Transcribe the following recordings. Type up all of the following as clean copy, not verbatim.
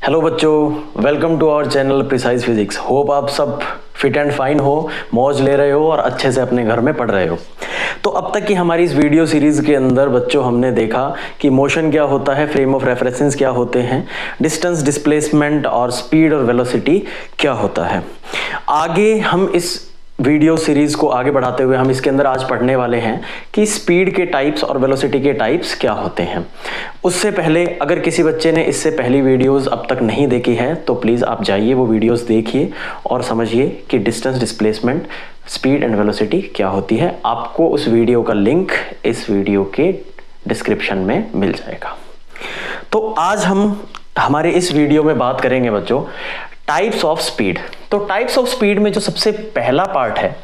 Hello बच्चों, welcome to our channel precise physics. Hope आप सब फिट एंड फाइन हो, मौज ले रहे हो और अच्छे से अपने घर में पढ़ रहे हो। तो अब तक की हमारी इस वीडियो सीरीज के अंदर बच्चों हमने देखा कि मोशन क्या होता है, फ्रेम ऑफ रेफरेंस क्या होते हैं, डिस्टेंस, डिस्प्लेसमेंट और स्पीड और वेलोसिटी क्या होता है। आगे हम इस वीडियो सीरीज को आगे बढ़ाते हुए हम इसके अंदर आज पढ़ने वाले हैं कि स्पीड के टाइप्स और वेलोसिटी के टाइप्स क्या होते हैं। उससे पहले अगर किसी बच्चे ने इससे पहली वीडियोस अब तक नहीं देखी है तो प्लीज़ आप जाइए, वो वीडियोस देखिए और समझिए कि distance, displacement, speed and velocity क्या होती है। आपको उस वीडियो का लिंक इस वीडियो के डिस्क्रिप्शन में मिल जाएगा। तो आज हम हमारे इस वीडियो में बात करेंगे बच्चों टाइप्स ऑफ स्पीड। तो टाइप्स ऑफ स्पीड में जो सबसे पहला पार्ट है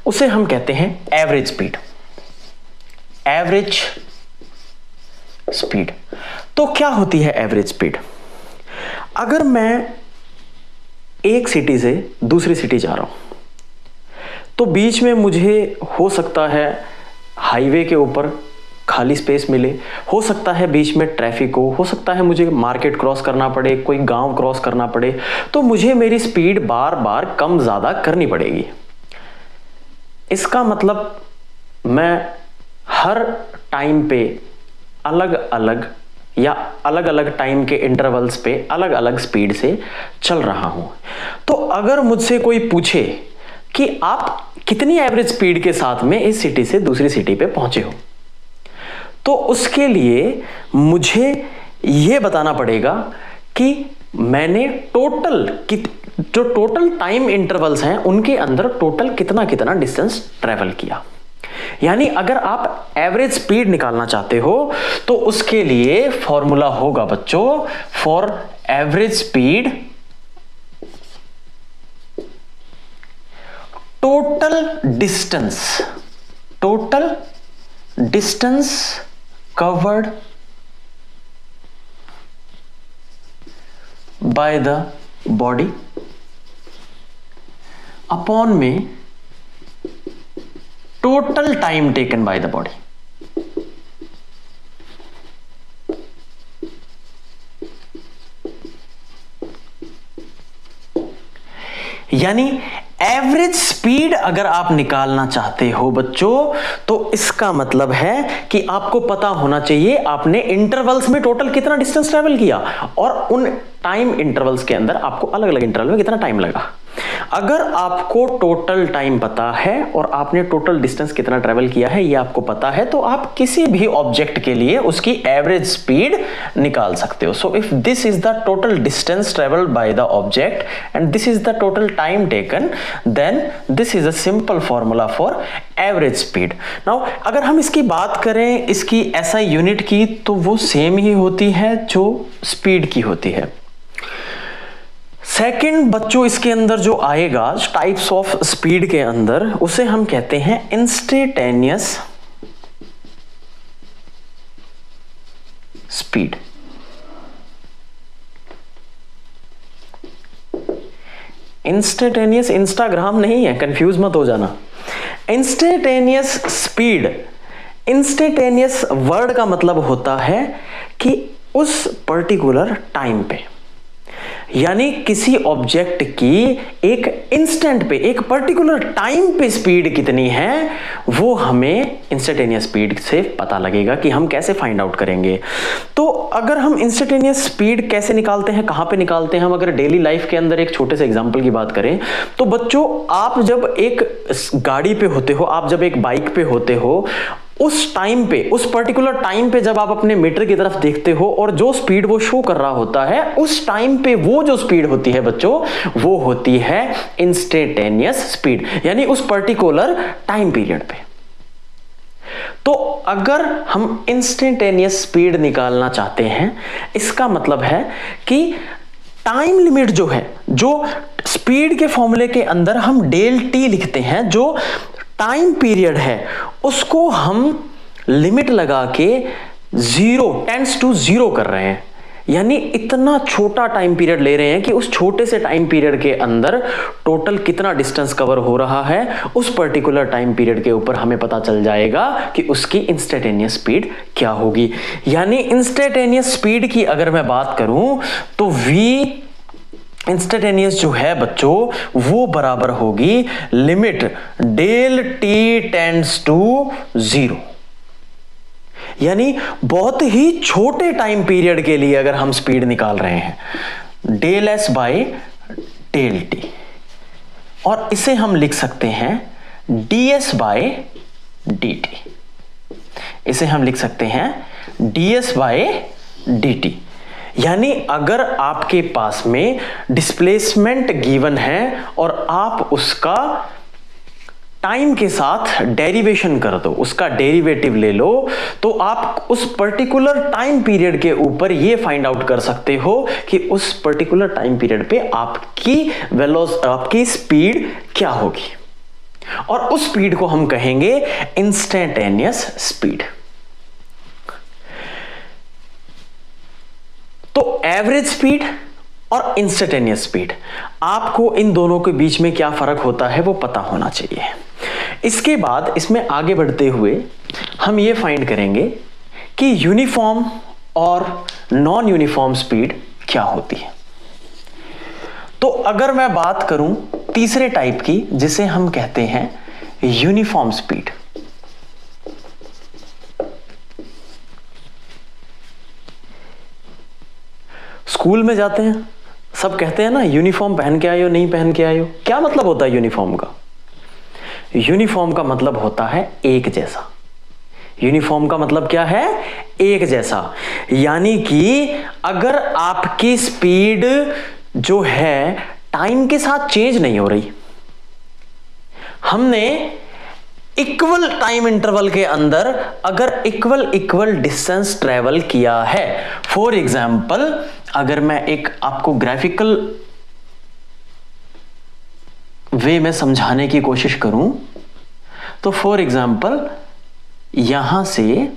उसे हम कहते हैं एवरेज स्पीड। एवरेज स्पीड तो क्या होती है एवरेज स्पीड? अगर मैं एक सिटी से दूसरी सिटी जा रहा हूं तो बीच में मुझे हो सकता है हाईवे के ऊपर खाली स्पेस मिले, हो सकता है बीच में ट्रैफिक हो सकता है मुझे मार्केट क्रॉस करना पड़े, कोई गांव क्रॉस करना पड़े, तो मुझे मेरी स्पीड बार बार कम ज़्यादा करनी पड़ेगी। इसका मतलब मैं हर टाइम पे अलग अलग या अलग अलग टाइम के इंटरवल्स पे अलग अलग स्पीड से चल रहा हूं। तो अगर मुझसे कोई पूछे कि आप कितनी एवरेज स्पीड के साथ में इस सिटी से दूसरी सिटी पे पहुंचे हो, तो उसके लिए मुझे यह बताना पड़ेगा कि मैंने जो टोटल टाइम इंटरवल्स हैं उनके अंदर टोटल कितना कितना डिस्टेंस ट्रेवल किया। यानी अगर आप एवरेज स्पीड निकालना चाहते हो तो उसके लिए फॉर्मूला होगा बच्चों, for average speed total distance covered by the body upon में total time taken by the body। यानी एवरेज स्पीड अगर आप निकालना चाहते हो बच्चों तो इसका मतलब है कि आपको पता होना चाहिए आपने इंटरवल्स में टोटल कितना डिस्टेंस ट्रेवल किया और उन टाइम इंटरवल्स के अंदर आपको अलग अलग इंटरवल में कितना टाइम लगा। अगर आपको टोटल टाइम पता है और आपने टोटल डिस्टेंस कितना ट्रेवल किया है ये आपको पता है, तो आप किसी भी ऑब्जेक्ट के लिए उसकी एवरेज स्पीड निकाल सकते हो। So if this is the total distance travelled by the object and this is the total time taken, then this is a simple formula for average speed. Now अगर हम इसकी बात करें इसकी एसआई यूनिट की, तो वो सेम ही होती है जो स्पीड की होती है। सेकंड बच्चों इसके अंदर जो आएगा टाइप्स ऑफ स्पीड के अंदर, उसे हम कहते हैं इंस्टेंटेनियस स्पीड। इंस्टेंटेनियस इंस्टाग्राम नहीं है, कंफ्यूज मत हो जाना। इंस्टेंटेनियस स्पीड, इंस्टेंटेनियस वर्ड का मतलब होता है कि उस पर्टिकुलर टाइम पे, यानी किसी ऑब्जेक्ट की एक इंस्टेंट पे, एक पर्टिकुलर टाइम पे स्पीड कितनी है वो हमें इंस्टेंटेनियस स्पीड से पता लगेगा कि हम कैसे फाइंड आउट करेंगे। तो अगर हम इंस्टेंटेनियस स्पीड कैसे निकालते हैं, कहां पे निकालते हैं, हम अगर डेली लाइफ के अंदर एक छोटे से एग्जांपल की बात करें तो बच्चों आप जब एक गाड़ी पे होते हो, आप जब एक बाइक पे होते हो, उस टाइम पे, उस पर्टिकुलर टाइम पे जब आप अपने मीटर की तरफ देखते हो और जो स्पीड वो शो कर रहा होता है, उस टाइम पे वो जो स्पीड होती है बच्चों वो होती है इंस्टेंटेनियस स्पीड, यानी उस पर्टिकुलर टाइम पीरियड पे। तो अगर हम इंस्टेंटेनियस स्पीड निकालना चाहते हैं, इसका मतलब है कि टाइम लिमिट जो है, जो स्पीड के फॉर्मूले के अंदर हम डेल टी लिखते हैं, जो टाइम पीरियड है उसको हम लिमिट लगा के 0 टेंड्स टू 0 कर रहे हैं। यानी इतना छोटा टाइम पीरियड ले रहे हैं कि उस छोटे से टाइम पीरियड के अंदर टोटल कितना डिस्टेंस कवर हो रहा है, उस पर्टिकुलर टाइम पीरियड के ऊपर हमें पता चल जाएगा कि उसकी इंस्टेंटेनियस स्पीड क्या होगी। यानी इंस्टेंटेनियस स्पीड की अगर मैं बात करूं तो v इंस्टेंटेनियस जो है बच्चों वो बराबर होगी limit del T tends to 0। यानी बहुत ही छोटे टाइम पीरियड के लिए अगर हम स्पीड निकाल रहे हैं del S by del T, और इसे हम लिख सकते हैं D S by D T. इसे हम लिख सकते हैं D S by D T. यानी अगर आपके पास में डिस्प्लेसमेंट गिवन है और आप उसका टाइम के साथ डेरिवेशन कर दो, उसका डेरिवेटिव ले लो, तो आप उस पर्टिकुलर टाइम पीरियड के ऊपर ये फाइंड आउट कर सकते हो कि उस पर्टिकुलर टाइम पीरियड पे आपकी स्पीड क्या होगी, और उस स्पीड को हम कहेंगे इंस्टेंटेनियस स्पीड। तो एवरेज स्पीड और इंस्टेंटेनियस स्पीड, आपको इन दोनों के बीच में क्या फर्क होता है वो पता होना चाहिए। इसके बाद इसमें आगे बढ़ते हुए हम ये फाइंड करेंगे कि यूनिफॉर्म और नॉन यूनिफॉर्म स्पीड क्या होती है। तो अगर मैं बात करूं तीसरे टाइप की, जिसे हम कहते हैं यूनिफॉर्म स्पीड। स्कूल में जाते हैं सब कहते हैं ना यूनिफॉर्म पहन के आए हो, नहीं पहन के आए हो। क्या मतलब होता है यूनिफॉर्म का? यूनिफॉर्म का मतलब होता है एक जैसा। यूनिफॉर्म का मतलब क्या है? एक जैसा। यानी कि अगर आपकी स्पीड जो है टाइम के साथ चेंज नहीं हो रही, हमने इक्वल टाइम इंटरवल के अंदर अगर इक्वल डिस्टेंस ट्रेवल किया है, फॉर एग्जाम्पल अगर मैं एक आपको ग्राफिकल वे में समझाने की कोशिश करूं तो फॉर एग्जाम्पल यहां से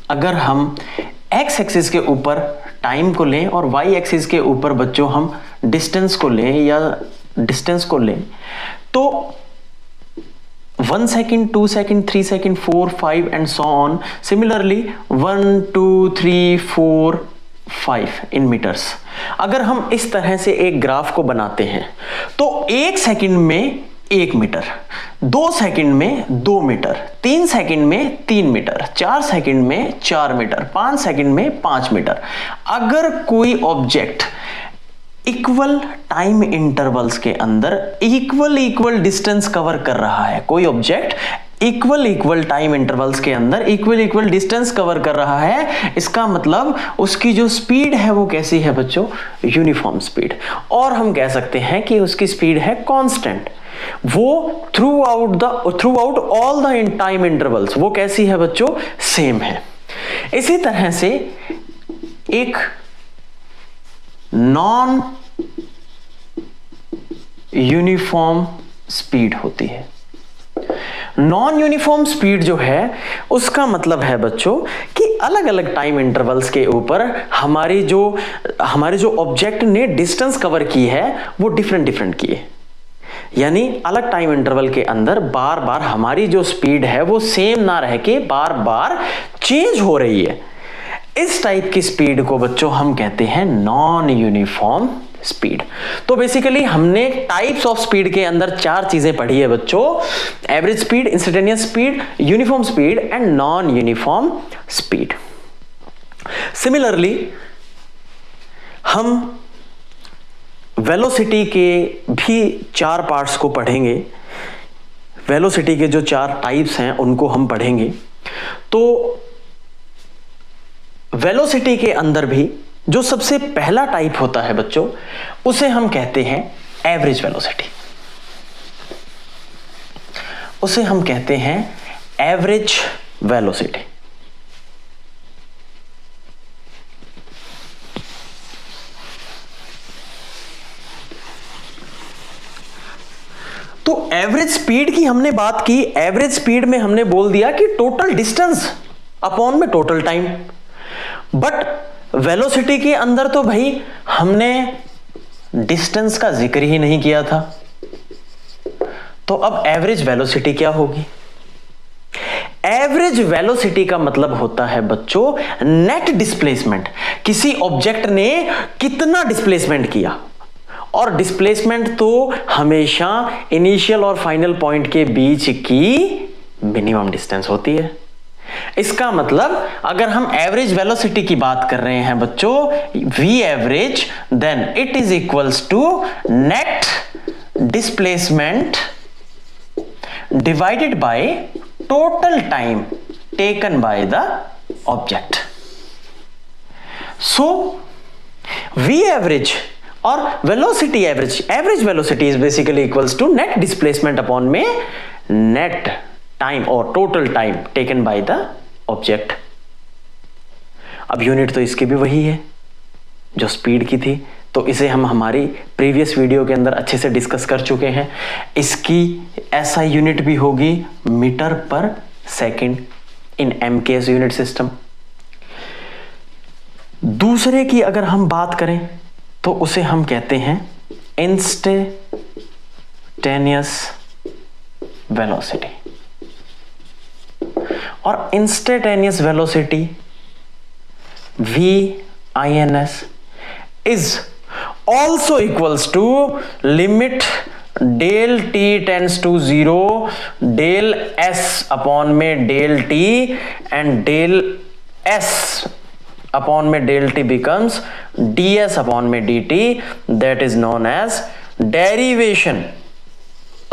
अगर हम एक्स एक्सिस के ऊपर टाइम को लें और वाई एक्सिस के ऊपर बच्चों हम डिस्टेंस को लें या डिस्टेंस को लें, तो 1 second, 2 second, 3 second, 4, 5 and so on. Similarly 1, 2, 3, 4, 5 in metres. अगर हम इस तरह से एक ग्राफ को बनाते हैं तो 1 सेकेंड में 1 मीटर, 2 सेकेंड में 2 मीटर, 3 सेकेंड में 3 मीटर, 4 सेकेंड में 4 मीटर, 5 सेकेंड में 5 मीटर। अगर कोई ऑब्जेक्ट इक्वल टाइम इंटरवल्स के अंदर इक्वल डिस्टेंस कवर कर रहा है, कोई ऑब्जेक्ट इक्वल टाइम इंटरवल्स के अंदर इक्वल डिस्टेंस कवर कर रहा है, इसका मतलब उसकी जो स्पीड है वो कैसी है बच्चों? Uniform speed. और हम कह सकते हैं कि उसकी स्पीड है कांस्टेंट। वो through out all the time intervals वो कैसी है बच्चों? सेम है। इसी तरह से एक नॉन यूनिफॉर्म स्पीड होती है। नॉन यूनिफॉर्म स्पीड जो है उसका मतलब है बच्चों कि अलग अलग टाइम इंटरवल्स के ऊपर हमारे जो ऑब्जेक्ट ने डिस्टेंस कवर की है वो डिफरेंट की है। यानी अलग टाइम इंटरवल के अंदर बार बार हमारी जो स्पीड है वो सेम ना रह के बार बार चेंज हो रही है। इस टाइप की स्पीड को बच्चों हम कहते हैं नॉन यूनिफॉर्म स्पीड। तो बेसिकली हमने टाइप्स ऑफ स्पीड के अंदर 4 चीजें पढ़ी है बच्चों: average speed, instantaneous speed, uniform speed and non uniform speed. Similarly हम वेलोसिटी के भी 4 पार्ट्स को पढ़ेंगे। वेलोसिटी के जो 4 टाइप्स हैं उनको हम पढ़ेंगे। तो वेलोसिटी के अंदर भी जो सबसे पहला टाइप होता है बच्चों उसे हम कहते हैं एवरेज वेलोसिटी। उसे हम कहते हैं एवरेज वेलोसिटी। तो एवरेज स्पीड की हमने बात की, एवरेज स्पीड में हमने बोल दिया कि टोटल डिस्टेंस अपॉन में टोटल टाइम, बट वेलोसिटी के अंदर तो भाई हमने डिस्टेंस का जिक्र ही नहीं किया था। तो अब एवरेज वेलोसिटी क्या होगी? एवरेज वेलोसिटी का मतलब होता है बच्चों नेट डिस्प्लेसमेंट, किसी ऑब्जेक्ट ने कितना डिस्प्लेसमेंट किया, और डिस्प्लेसमेंट तो हमेशा इनिशियल और फाइनल पॉइंट के बीच की मिनिमम डिस्टेंस होती है। इसका मतलब अगर हम एवरेज वेलोसिटी की बात कर रहे हैं बच्चों, we average, then it is equals to net displacement divided by total time taken by the object. So we average और velocity average, average velocity is basically equals to net displacement upon में net time और total time taken by the object. अब unit तो इसकी भी वही है जो स्पीड की थी, तो इसे हम हमारी प्रीवियस वीडियो के अंदर अच्छे से डिस्कस कर चुके हैं। इसकी ऐसा यूनिट भी होगी मीटर पर second in MKS unit system. दूसरे की अगर हम बात करें तो उसे हम कहते हैं इंस्टेंटेनियस वेलोसिटी, और instantaneous velocity VINS is also equals to limit del t tends to 0 del s upon में del t and del s upon में del t becomes ds upon में dt, that is known as derivation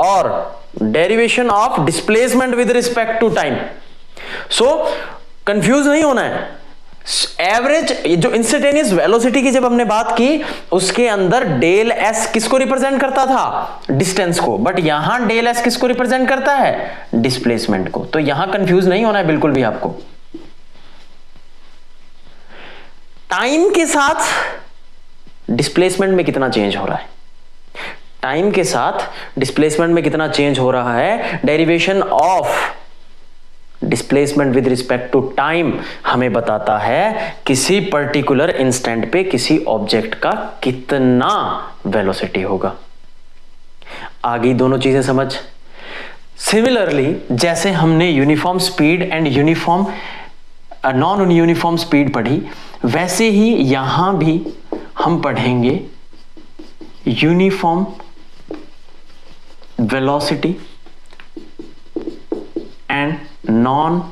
or derivation of displacement with respect to time. So confuse नहीं होना है। Average जो instantaneous velocity की जब हमने बात की उसके अंदर डेल एस किसको रिप्रेजेंट करता था? डिस्टेंस को, बट यहां डेल एस किसको रिप्रेजेंट करता है? डिस्प्लेसमेंट को। तो यहां कंफ्यूज नहीं होना है बिल्कुल भी आपको। टाइम के साथ डिस्प्लेसमेंट में कितना चेंज हो रहा है, टाइम के साथ डिस्प्लेसमेंट में कितना चेंज हो रहा है, derivation of displacement with respect to time हमें बताता है किसी पर्टिकुलर इंस्टेंट पे किसी ऑब्जेक्ट का कितना वेलोसिटी होगा। आगे दोनों चीजें समझ। सिमिलरली जैसे हमने uniform speed and uniform non uniform speed पढ़ी, वैसे ही यहां भी हम पढ़ेंगे uniform velocity and non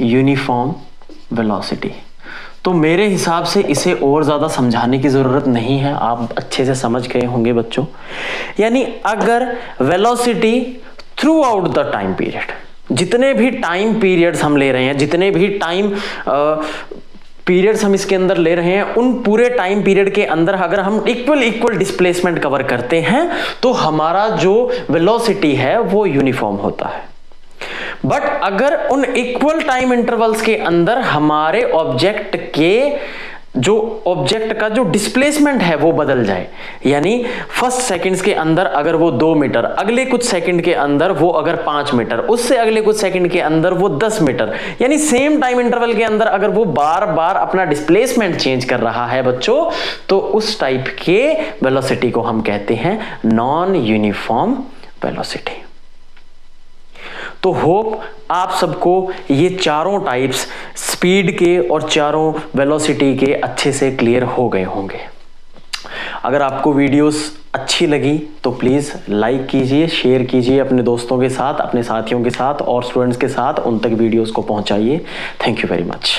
uniform velocity. तो मेरे हिसाब से इसे और ज्यादा समझाने की जरूरत नहीं है, आप अच्छे से समझ गए होंगे बच्चों। यानी अगर velocity through out the time period, जितने भी टाइम पीरियड्स हम ले रहे हैं, जितने भी टाइम पीरियड्स हम इसके अंदर ले रहे हैं, उन पूरे टाइम पीरियड के अंदर अगर हम इक्वल डिस्प्लेसमेंट कवर करते हैं तो हमारा जो वेलोसिटी है वो यूनिफॉर्म होता है। बट अगर उन इक्वल टाइम इंटरवल्स के अंदर हमारे ऑब्जेक्ट का जो डिस्प्लेसमेंट है वो बदल जाए, यानी फर्स्ट सेकंड्स के अंदर अगर वो 2 मीटर, अगले कुछ सेकंड के अंदर वो अगर 5 मीटर, उससे अगले कुछ सेकंड के अंदर वो 10 मीटर, यानी सेम टाइम इंटरवल के अंदर अगर वो बार बार अपना डिस्प्लेसमेंट चेंज कर रहा है बच्चों, तो उस टाइप के वेलोसिटी को हम कहते हैं नॉन यूनिफॉर्म वेलोसिटी। तो होप आप सबको ये चारों टाइप्स स्पीड के और चारों वेलोसिटी के अच्छे से क्लियर हो गए होंगे। अगर आपको वीडियोस अच्छी लगी तो प्लीज़ लाइक कीजिए, शेयर कीजिए अपने दोस्तों के साथ, अपने साथियों के साथ और स्टूडेंट्स के साथ, उन तक वीडियोस को पहुंचाइए। Thank you very much.